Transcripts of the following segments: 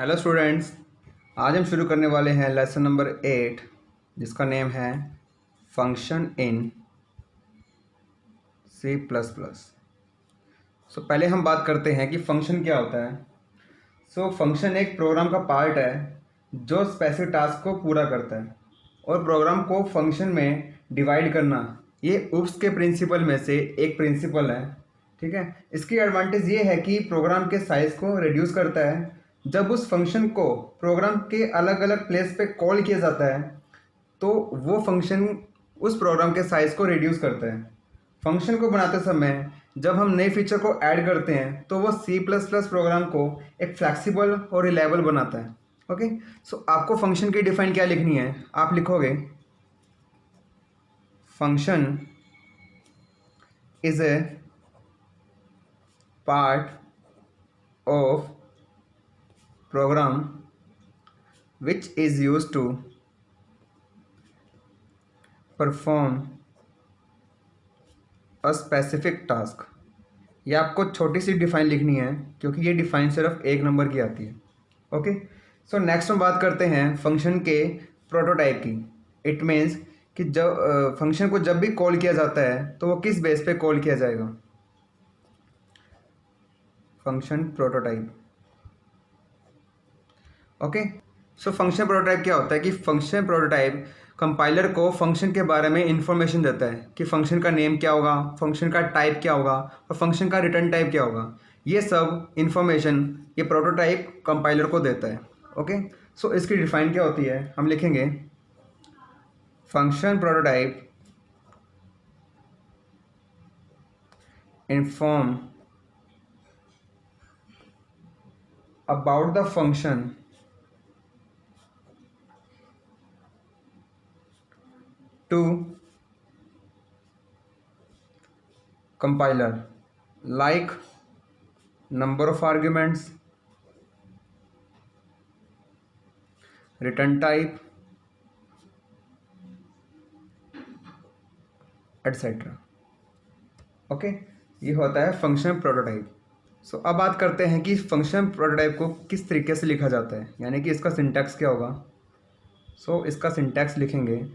Hello students, आज हम शुरू करने वाले हैं लेसन नंबर 8 जिसका नेम है function in C plus plus. So पहले हम बात करते हैं कि फंक्शन क्या होता है। फंक्शन एक प्रोग्राम का पार्ट है जो स्पेसिफिक टास्क को पूरा करता है और प्रोग्राम को फंक्शन में डिवाइड करना ये UPS के प्रिंसिपल में से एक प्रिंसिपल है। ठीक है, इसकी एडवांटेज ये है कि प्रोग्राम के साइज़ को रिड्यूस करता है। जब उस फंक्शन को प्रोग्राम के अलग अलग प्लेस पे कॉल किया जाता है तो वो फंक्शन उस प्रोग्राम के साइज़ को रिड्यूस करता है। फंक्शन को बनाते समय जब हम नए फीचर को ऐड करते हैं तो वो सी प्लस प्लस प्रोग्राम को एक फ्लैक्सीबल और रिलायबल बनाता है। ओके, आपको फंक्शन की डिफाइन क्या लिखनी है, आप लिखोगे function is a part of program which is used to perform a specific task। ये आपको छोटी सी डिफाइन लिखनी है क्योंकि ये डिफाइन सिर्फ एक नंबर की आती है। ओके, नेक्स्ट हम बात करते हैं फंक्शन के प्रोटोटाइप की। इट मीन्स कि जब फंक्शन को जब भी कॉल किया जाता है तो वो किस बेस पे कॉल किया जाएगा। Function prototype. Okay, function prototype क्या होता है कि फंक्शन प्रोटोटाइप कंपाइलर को फंक्शन के बारे में इंफॉर्मेशन देता है कि फंक्शन का नेम क्या होगा, फंक्शन का टाइप क्या होगा और फंक्शन का रिटर्न टाइप क्या होगा। ये सब इंफॉर्मेशन ये प्रोटोटाइप कंपाइलर को देता है। ओके, इसकी डिफाइन क्या होती है, हम लिखेंगे function prototype inform about the function to compiler like number of arguments, return type, etc। Okay, ये होता है फंक्शन प्रोटोटाइप। अब बात करते हैं कि फंक्शन प्रोटोटाइप को किस तरीके से लिखा जाता है, यानी कि इसका सिंटैक्स क्या होगा। इसका सिंटैक्स लिखेंगे,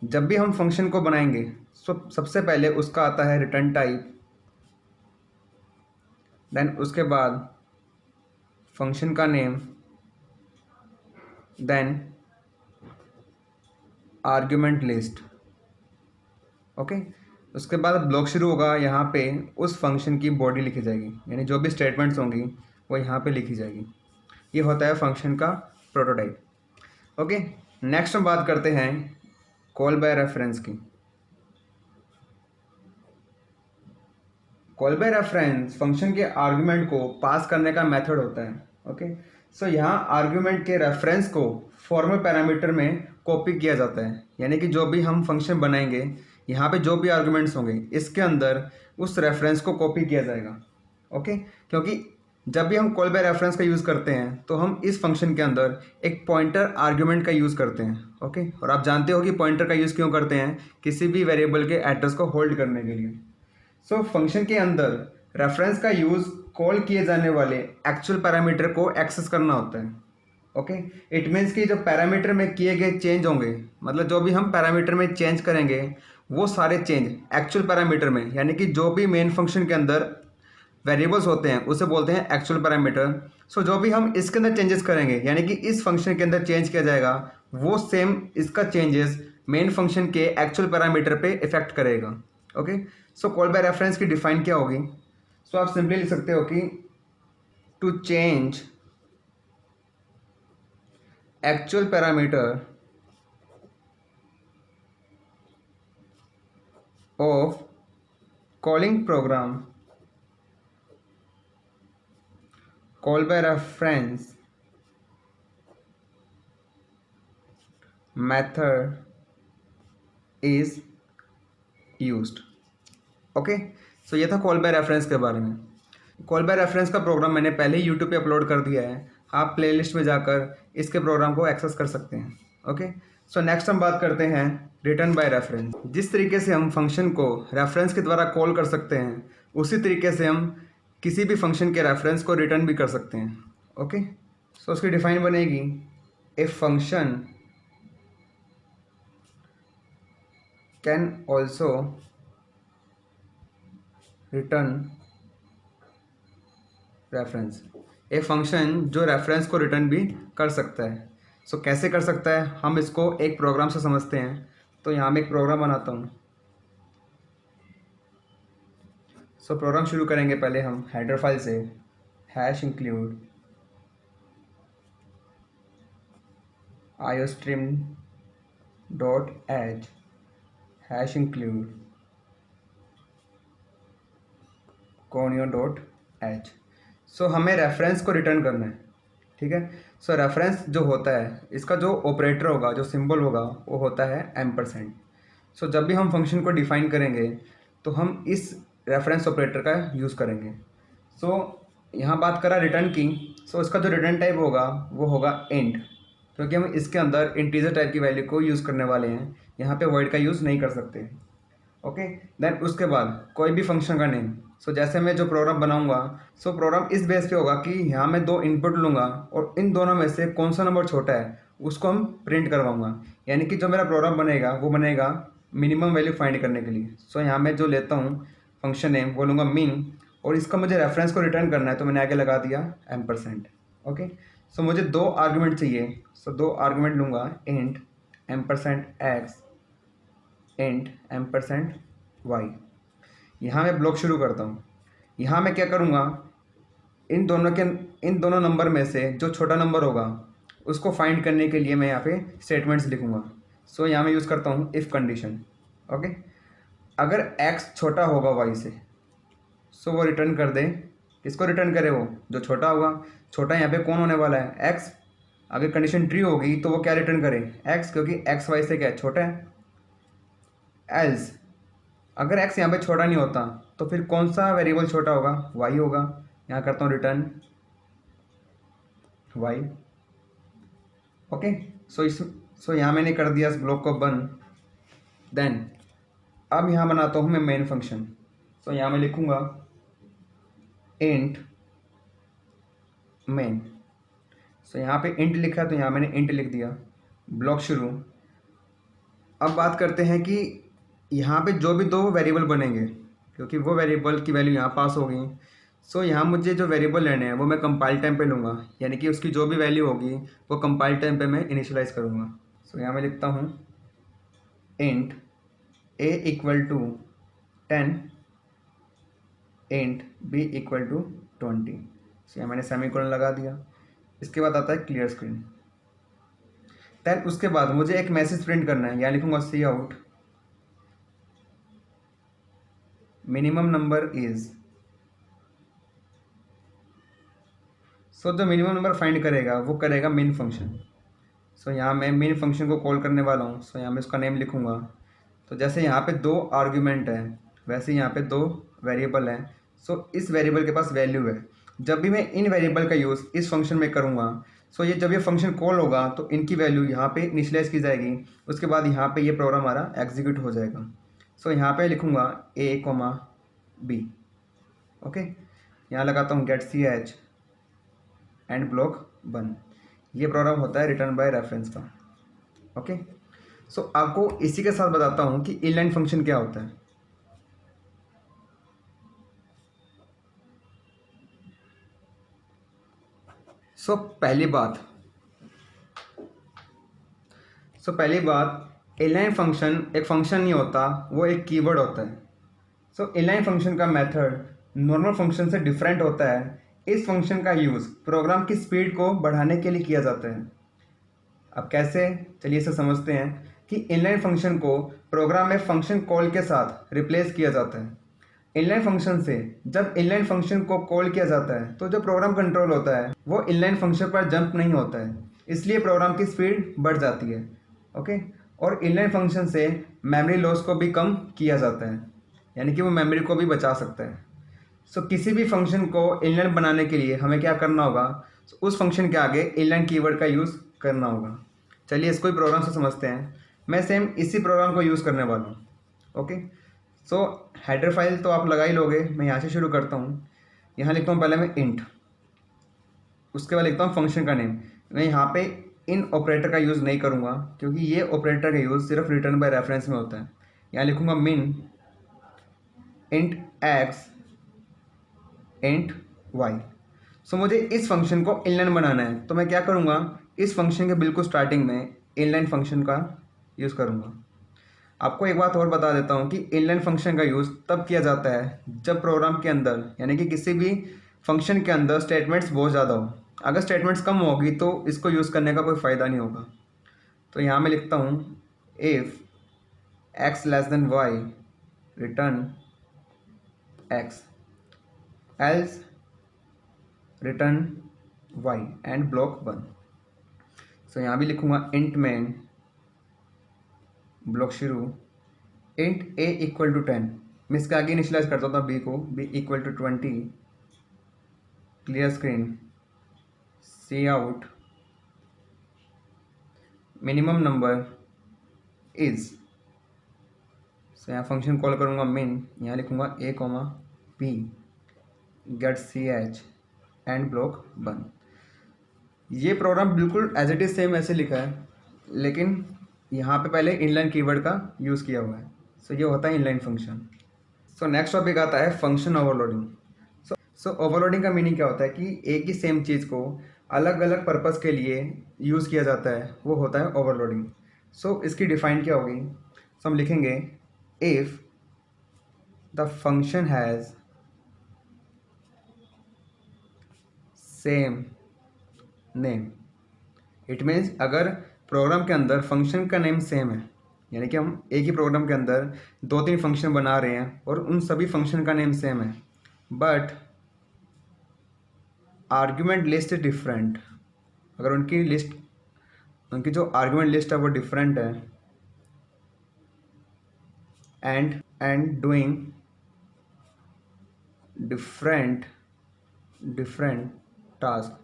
जब भी हम फंक्शन को बनाएंगे सबसे पहले उसका आता है रिटर्न टाइप, देन उसके बाद फंक्शन का name, then argument list. Okay, उसके बाद ब्लॉक शुरू होगा, यहाँ पे उस फंक्शन की बॉडी लिखी जाएगी, यानी जो भी स्टेटमेंट्स होंगी वो यहाँ पे लिखी जाएगी। ये होता है फंक्शन का प्रोटोटाइप। ओके, नेक्स्ट हम बात करते हैं कॉल बाय रेफरेंस की। कॉल बाय रेफरेंस फंक्शन के आर्गुमेंट को पास करने का मेथड होता है। ओके, यहाँ आर्गुमेंट के रेफरेंस को फॉर्मल पैरामीटर में कॉपी किया जाता है, यानी कि जो भी हम फंक्शन बनाएंगे यहाँ पे जो भी आर्गुमेंट्स होंगे इसके अंदर उस रेफरेंस को कॉपी किया जाएगा। ओके, क्योंकि जब भी हम कॉल बाय रेफरेंस का यूज़ करते हैं तो हम इस फंक्शन के अंदर एक पॉइंटर आर्गुमेंट का यूज़ करते हैं। ओके, और आप जानते हो कि पॉइंटर का यूज़ क्यों करते हैं, किसी भी वेरिएबल के एड्रेस को होल्ड करने के लिए। फंक्शन के अंदर रेफरेंस का यूज़ कॉल किए जाने वाले एक्चुअल पैरामीटर को एक्सेस करना होता है। ओके, इट मीन्स कि जो पैरामीटर में किए गए चेंज होंगे, मतलब जो भी हम पैरामीटर में चेंज करेंगे वो सारे चेंज एक्चुअल पैरामीटर में, यानी कि जो भी मेन फंक्शन के अंदर वेरिएबल्स होते हैं उसे बोलते हैं एक्चुअल पैरामीटर। जो भी हम इसके अंदर चेंजेस करेंगे, यानी कि इस फंक्शन के अंदर चेंज किया जाएगा, वो सेम इसका चेंजेस मेन फंक्शन के एक्चुअल पैरामीटर पे इफेक्ट करेगा। ओके, कॉल बाय रेफरेंस की डिफाइन क्या होगी। आप सिंपली लिख सकते हो कि to change actual parameter of calling program call by reference method is used। Okay, ये था कॉल बाय रेफरेंस के बारे में। कॉल बाय रेफरेंस का प्रोग्राम मैंने पहले ही यूट्यूब पे अपलोड कर दिया है, आप प्लेलिस्ट में जाकर इसके प्रोग्राम को एक्सेस कर सकते हैं। ओके, नेक्स्ट हम बात करते हैं रिटर्न बाय रेफरेंस। जिस तरीके से हम फंक्शन को रेफरेंस के द्वारा कॉल कर सकते हैं उसी तरीके से हम किसी भी फंक्शन के रेफरेंस को रिटर्न भी कर सकते हैं। ओके, सो उसकी डिफाइन बनेगी, a function can also written reference. एक फंक्शन जो रेफरेंस को रिटर्न भी कर सकता है। सो कैसे कर सकता है, हम इसको एक प्रोग्राम से समझते हैं। तो यहाँ मैं एक प्रोग्राम बनाता हूँ। सो प्रोग्राम शुरू करेंगे पहले हम हेडर फाइल से, hash include iostream dot H hash include conio dot H. So हमें रेफरेंस को रिटर्न करना है, ठीक है। सो रेफरेंस जो होता है, इसका जो ऑपरेटर होगा, जो सिंबल होगा, वो होता है एम्परसेंड। सो जब भी हम फंक्शन को डिफाइन करेंगे तो हम इस रेफरेंस ऑपरेटर का यूज़ करेंगे। सो यहाँ बात करा रिटर्न की। सो इसका जो रिटर्न टाइप होगा वो होगा इंट, क्योंकि हम इसके अंदर इंटीजर टाइप की वैल्यू को यूज़ करने वाले हैं। यहाँ पे वॉइड का यूज़ नहीं कर सकते। ओके, देन उसके बाद कोई भी फंक्शन का नेम। सो जैसे मैं जो प्रोग्राम बनाऊंगा, सो प्रोग्राम इस बेस पे होगा कि यहाँ मैं दो इनपुट लूँगा और इन दोनों में से कौन सा नंबर छोटा है उसको हम प्रिंट करवाऊँगा। यानी कि जो मेरा प्रोग्राम बनेगा वो बनेगा मिनिमम वैल्यू फाइंड करने के लिए। सो यहाँ मैं जो लेता हूँ फंक्शन नेम वो लूँगा मिन, और इसका मुझे रेफरेंस को रिटर्न करना है तो मैंने आगे लगा दिया एम्परसेंड। ओके, सो मुझे दो आर्गुमेंट चाहिए। सो दो आर्गुमेंट लूँगा, int ampersand X, int ampersand Y. यहाँ मैं ब्लॉक शुरू करता हूँ। यहाँ मैं क्या करूँगा, इन दोनों नंबर में से जो छोटा नंबर होगा उसको फाइंड करने के लिए मैं यहाँ पे स्टेटमेंट्स लिखूँगा। सो यहाँ मैं यूज़ करता हूँ इफ़ कंडीशन। ओके, अगर x छोटा होगा y से, सो वो रिटर्न कर दे। किसको रिटर्न करे, वो जो छोटा होगा। छोटा यहाँ पे कौन होने वाला है, x। अगर कंडीशन ट्रू होगी तो वो क्या रिटर्न करे, x, क्योंकि x y से क्या है, छोटा है। एल्स अगर x यहाँ पे छोटा नहीं होता तो फिर कौन सा वेरिएबल छोटा होगा, y होगा। यहाँ करता हूँ रिटर्न y। ओके, सो यहाँ मैंने कर दिया इस ब्लॉक को बंद। देन अब यहाँ बनाता हूँ मैं मेन फंक्शन। सो यहाँ मैं लिखूँगा इंट मेन। सो यहाँ पे इंट लिखा तो यहाँ मैंने इंट लिख दिया, ब्लॉक शुरू। अब बात करते हैं कि यहाँ पे जो भी दो वेरिएबल बनेंगे, क्योंकि वो वेरिएबल की वैल्यू यहाँ पास हो गई। सो यहाँ मुझे जो वेरिएबल लेने हैं वो मैं कंपाइल टाइम पे लूँगा, यानी कि उसकी जो भी वैल्यू होगी वो कंपाइल टाइम पे मैं इनिशियलाइज़ करूँगा। सो यहाँ मैं लिखता हूँ int a equal to 10, int b equal to 20। So यहाँ मैंने सेमीकोलन लगा दिया। इसके बाद आता है क्लियर स्क्रीन। देन उसके बाद मुझे एक मैसेज प्रिंट करना है, यहाँ लिखूँगा C out minimum number is. सो जो मिनिमम नंबर फाइंड करेगा वो करेगा मेन फंक्शन। सो यहाँ मैं मेन फंक्शन को कॉल करने वाला हूँ। सो यहाँ मैं उसका नेम लिखूँगा। तो जैसे यहाँ पे दो आर्ग्यूमेंट है, वैसे यहाँ पे दो वेरिएबल हैं। सो इस वेरिएबल के पास वैल्यू है। जब भी मैं इन वेरिएबल का यूज़ इस फंक्शन में करूँगा, सो ये जब ये फंक्शन कॉल होगा तो इनकी वैल्यू यहाँ पे इनिशियलाइज की जाएगी। उसके बाद यहाँ पे ये प्रोग्राम हमारा एग्जीक्यूट हो जाएगा। सो यहाँ पे लिखूँगा a कोमा b। ओके, यहाँ लगाता हूँ get C H and block one. ये प्रोग्राम होता है रिटर्न बाय रेफरेंस का। ओके, सो आपको इसी के साथ बताता हूँ कि इनलाइन फंक्शन क्या होता है। सो पहली बात इनलाइन फंक्शन एक फंक्शन नहीं होता, वो एक कीवर्ड होता है। सो इनलाइन फंक्शन का मेथड नॉर्मल फंक्शन से डिफरेंट होता है। इस फंक्शन का यूज़ प्रोग्राम की स्पीड को बढ़ाने के लिए किया जाता है। अब कैसे, चलिए इसे समझते हैं कि इनलाइन फंक्शन को प्रोग्राम में फंक्शन कॉल के साथ रिप्लेस किया जाता है। इनलाइन फंक्शन से जब इनलाइन फंक्शन को कॉल किया जाता है तो जो प्रोग्राम कंट्रोल होता है वो इनलाइन फंक्शन पर जंप नहीं होता है, इसलिए प्रोग्राम की स्पीड बढ़ जाती है। ओके, और इनलाइन फंक्शन से मेमोरी लॉस को भी कम किया जाता है, यानी कि वो मेमोरी को भी बचा सकता है। सो किसी भी फंक्शन को इनलाइन बनाने के लिए हमें क्या करना होगा, उस फंक्शन के आगे इनलाइन कीवर्ड का यूज़ करना होगा। चलिए इसको ही प्रोग्राम से समझते हैं। मैं सेम इसी प्रोग्राम को यूज़ करने वाला हूँ। ओके, सो हेडर फाइल तो आप लगा ही लोगे। मैं यहाँ से शुरू करता हूँ। यहाँ लिखता हूँ पहले मैं इंट उसके बाद लिखता हूँ फंक्शन का नेम। मैं यहाँ पे इन ऑपरेटर का यूज़ नहीं करूँगा क्योंकि ये ऑपरेटर का यूज़ सिर्फ रिटर्न बाय रेफरेंस में होता है। यहाँ लिखूँगा मिन इंट एक्स इंट वाई। सो मुझे इस फंक्शन को इनलाइन बनाना है, तो मैं क्या करूँगा, इस फंक्शन के बिल्कुल स्टार्टिंग में इनलाइन फंक्शन का यूज़ करूँगा। आपको एक बात और बता देता हूँ कि इनलाइन फंक्शन का यूज़ तब किया जाता है जब प्रोग्राम के अंदर यानी कि किसी भी फंक्शन के अंदर स्टेटमेंट्स बहुत ज़्यादा हो। अगर स्टेटमेंट्स कम होगी तो इसको यूज़ करने का कोई फ़ायदा नहीं होगा। तो यहाँ मैं लिखता हूँ if x less than Y return x else return y end block 1। So यहाँ भी लिखूँगा इंट मेन ब्लॉक शुरू इंट a इक्वल टू 10। मैं इसके आगे इनिशियलाइज करता था b को, b equal to 20 clear screen C out minimum number is. So यहाँ फंक्शन कॉल करूँगा मिन, यहाँ लिखूँगा a comma p get C H and block 1। ये प्रोग्राम बिल्कुल एज इट इज़ सेम ऐसे लिखा है, लेकिन यहाँ पे पहले इनलाइन कीवर्ड का यूज़ किया हुआ है। सो ये होता है inline function. So next topic आता है फंक्शन ओवरलोडिंग। सो ओवरलोडिंग का मीनिंग क्या होता है कि एक ही सेम चीज़ को अलग अलग पर्पज़ के लिए यूज़ किया जाता है, वो होता है ओवरलोडिंग। सो इसकी डिफाइन क्या होगी, सो हम लिखेंगे if the function has same name. It means अगर प्रोग्राम के अंदर फंक्शन का नेम सेम है, यानी कि हम एक ही प्रोग्राम के अंदर 2-3 फंक्शन बना रहे हैं और उन सभी फंक्शन का नेम सेम है, but argument list is different. अगर उनकी जो आर्ग्यूमेंट लिस्ट है वो डिफरेंट है एंड डूइंग डिफरेंट टास्क,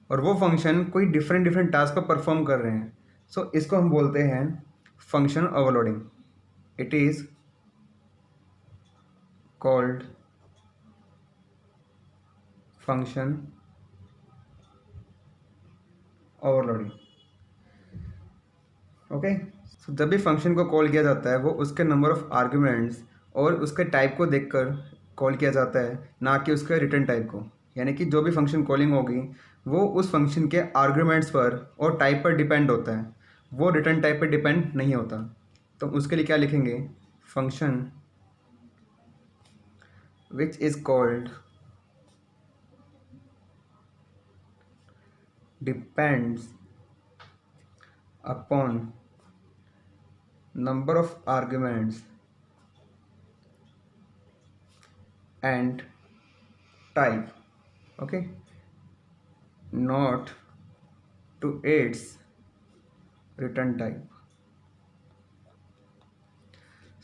और वो फंक्शन कोई डिफरेंट टास्क पर परफॉर्म कर रहे हैं, सो इसको हम बोलते हैं function overloading. It is called function overloading. Okay, so जब भी फंक्शन को कॉल किया जाता है वो उसके नंबर ऑफ आर्ग्यूमेंट्स और उसके टाइप को देखकर कॉल किया जाता है, ना कि उसके रिटर्न टाइप को। यानी कि जो भी फंक्शन कॉलिंग होगी वो उस फंक्शन के आर्ग्यूमेंट्स पर और टाइप पर डिपेंड होता है, वो रिटर्न टाइप पर डिपेंड नहीं होता। तो उसके लिए क्या लिखेंगे, function which is called depends upon number of arguments and type, okay, not to its return type।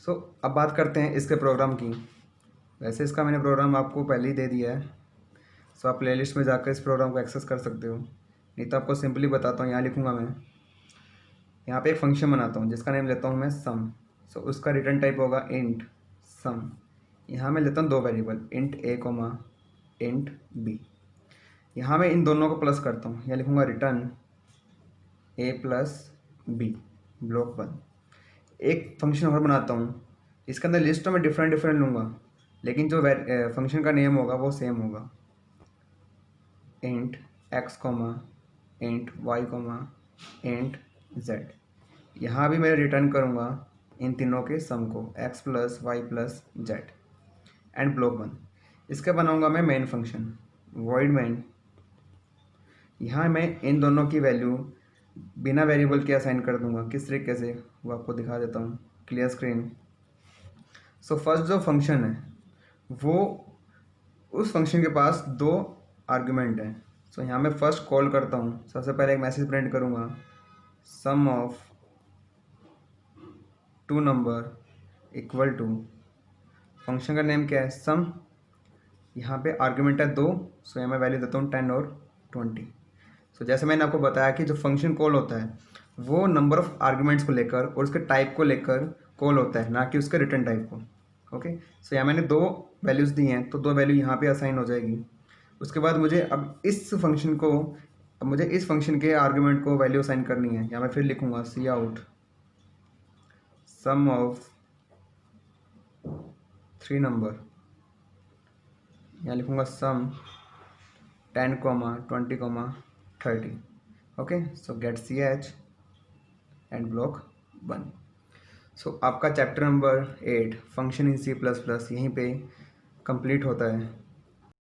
सो अब बात करते हैं इसके प्रोग्राम की। वैसे इसका मैंने प्रोग्राम आपको पहले ही दे दिया है, सो आप प्लेलिस्ट में जाकर इस प्रोग्राम को एक्सेस कर सकते हो, नहीं तो आपको सिंपली बताता हूँ। यहाँ लिखूँगा मैं, यहाँ पे एक फंक्शन बनाता हूँ जिसका नेम लेता हूँ मैं सम। सो उसका रिटर्न टाइप होगा इंट सम। यहाँ मैं लेता हूँ 2 वेरिएबल, इंट ए कोमा इंट बी। यहाँ मैं इन दोनों को प्लस करता हूँ, यहाँ लिखूँगा रिटर्न ए प्लस बी ब्लॉक 1। एक फंक्शन और बनाता हूँ, इसके अंदर लिस्ट में डिफरेंट लूँगा, लेकिन जो फंक्शन का नेम होगा वो सेम होगा, int X comma int Y comma int Z. यहाँ भी मैं रिटर्न करूँगा इन तीनों के सम को, x plus Y plus Z end block 1। इसका बनाऊँगा मैं मेन फंक्शन वॉइड मेन। यहाँ मैं इन दोनों की वैल्यू बिना वेरिएबल के असाइन कर दूँगा। किस तरीके से वो आपको दिखा देता हूँ, क्लियर स्क्रीन। सो फर्स्ट जो फंक्शन है वो उस फंक्शन के पास 2 आर्गुमेंट हैं। सो यहाँ मैं फर्स्ट कॉल करता हूँ, सबसे पहले एक मैसेज प्रिंट करूँगा, sum of 2 number equal to, function का नेम क्या है सम, यहाँ पे आर्गुमेंट है 2, सो यहाँ मैं वैल्यू देता हूँ 10 और 20। सो जैसे मैंने आपको बताया कि जो फंक्शन कॉल होता है वो नंबर ऑफ आर्गुमेंट्स को लेकर और उसके टाइप को लेकर कॉल होता है, ना कि उसके रिटर्न टाइप को। ओके, सो यहाँ मैंने 2 वैल्यूज़ दी हैं, तो 2 वैल्यू यहाँ पे असाइन हो जाएगी। उसके बाद मुझे अब इस फंक्शन को, अब मुझे इस फंक्शन के आर्ग्यूमेंट को वैल्यू असाइन करनी है। या मैं फिर लिखूँगा C out sum of 3 number, यहाँ लिखूँगा sum 10, 20, 30। Okay, so get C H and block 1। सो आपका chapter number 8 function in C++ यहीं पे कंप्लीट होता है।